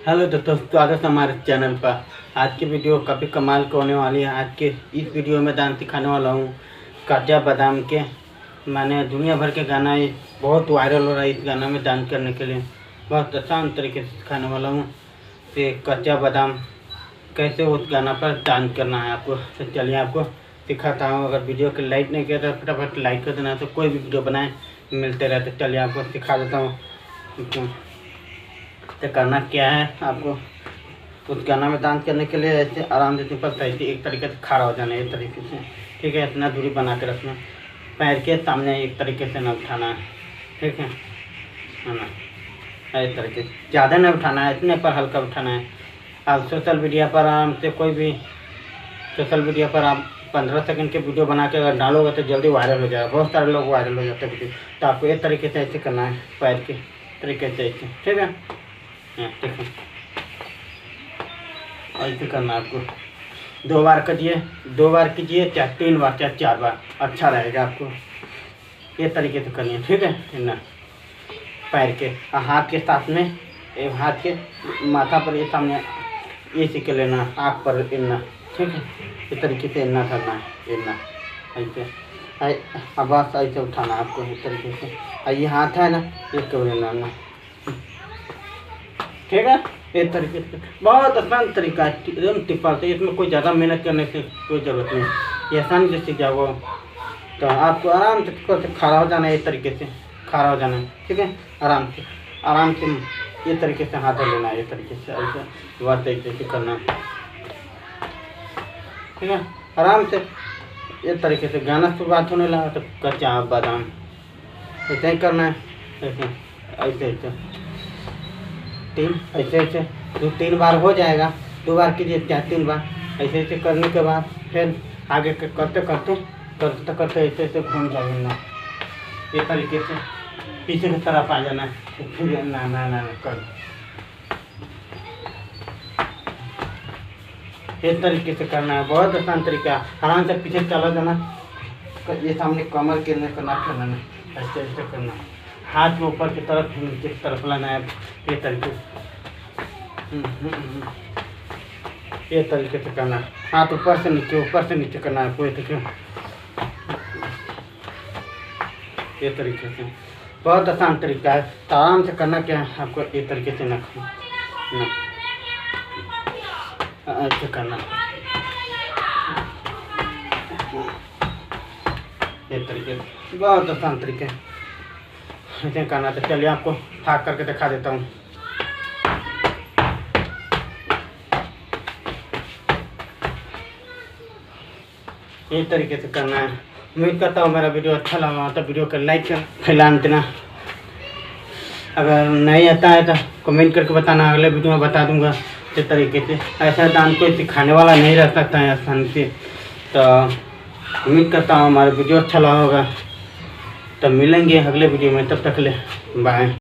Hello दोस्तों, स्वागत है हमारे चैनल पर। आज की वीडियो काफ़ी कमाल की होने वाली है। आज के इस वीडियो में डांस सिखाने वाला हूँ काजा बादाम के। मैंने दुनिया भर के गाना ये बहुत वायरल हो रहा है। इस गाना में डांस करने के लिए बहुत आसान तरीके से सिखाने वाला हूँ। तो कच्चा बादाम कैसे उस गाना पर डांस करना है आपको, तो चलिए आपको सिखाता हूँ। अगर वीडियो को लाइक नहीं किया तो फटाफट लाइक कर देना, तो कोई भी वीडियो बनाए मिलते रहते। चलिए आपको सिखा देता हूँ। तो करना क्या है आपको, उस गाना में डांस करने के लिए ऐसे आराम से सिंपल ऐसे एक तरीके से खड़ा हो जाना है, इस तरीके से। ठीक है, इतना दूरी बना के रखना। पैर के सामने एक तरीके से न उठाना है, ठीक है ना। इस तरीके से ज़्यादा नहीं उठाना है, इतने पर हल्का उठाना है। आप सोशल मीडिया पर आराम से कोई भी सोशल मीडिया पर आप 15 सेकंड के वीडियो बना के अगर डालोगे तो जल्दी वायरल हो जाएगा। बहुत सारे लोग वायरल हो जाते हैं वीडियो। तो आपको एक तरीके से ऐसे करना है, पैर के तरीके से ऐसे, ठीक है। ठीक है, ऐसे करना आपको। 2 बार कीजिए, 2 बार कीजिए, चाहे 3 बार, चाहे 4 बार, अच्छा रहेगा आपको। ये तरीके से करनी है, ठीक है ना। पैर के हाथ के साथ में एक हाथ के माथा पर ये सामने ये सीख लेना, आँख पर इतना, ठीक है। इस तरीके से इतना करना है, इतना ऐसे आवाज़ ऐसे उठाना आपको इस तरीके से। ये हाथ है ना, ये केवल लेना, ठीक है। इस तरीके से बहुत आसान तरीका है, एकदम सिंपल से। इसमें कोई ज़्यादा मेहनत करने की कोई ज़रूरत नहीं। ये आसानी से सीख जाओ तो आपको आराम से खड़ा हो जाना है, इस तरीके से खड़ा हो जाना है, ठीक है। आराम से ये तरीके से हाथ लेना है, इस तरीके से ऐसे वह तरीके से करना, ठीक है। आराम से इस तरीके से गाना शुरुआत होने लगा तो कच्चा बादाम ऐसे ही करना है, ऐसे ऐसे 3 ऐसे 2-3 बार हो जाएगा। 2 बार कीजिए, चाहे 3 बार। ऐसे करने के बाद फिर आगे करते ऐसे घूम जाएंगे ना, ये तरीके से पीछे की तरफ आ जाना है। फिर ना कर इस तरीके से करना है, बहुत आसान तरीका। आराम से पीछे चला जाना, ये सामने कमर के अंदर करना, करना ऐसे करना। हाथ में ऊपर की तरफ नीचे की तरफ लाना है, ये तरीके से। ये तरीके से करना, हाथ ऊपर से नीचे करना है कोई तरीके। ये तरीके से बहुत आसान तरीका है, तो आराम से करना क्या है आपको, ये तरीके से ना ऐसे करना, ये तरीके से बहुत आसान तरीके ऐसे करना। तो चलिए आपको ठाक करके दिखा देता हूँ। इस तरीके से करना है। उम्मीद करता हूँ मेरा वीडियो अच्छा लगा तो वीडियो को लाइक कर फैला देना। अगर नहीं आता है तो कमेंट करके बताना, अगले वीडियो में बता दूंगा। इस तरीके से ऐसा डांस कोई सिखाने वाला नहीं रह सकता है आसानी से। तो उम्मीद करता हूँ हमारा वीडियो अच्छा लगा होगा। तो मिलेंगे अगले वीडियो में, तब तक ले बाय।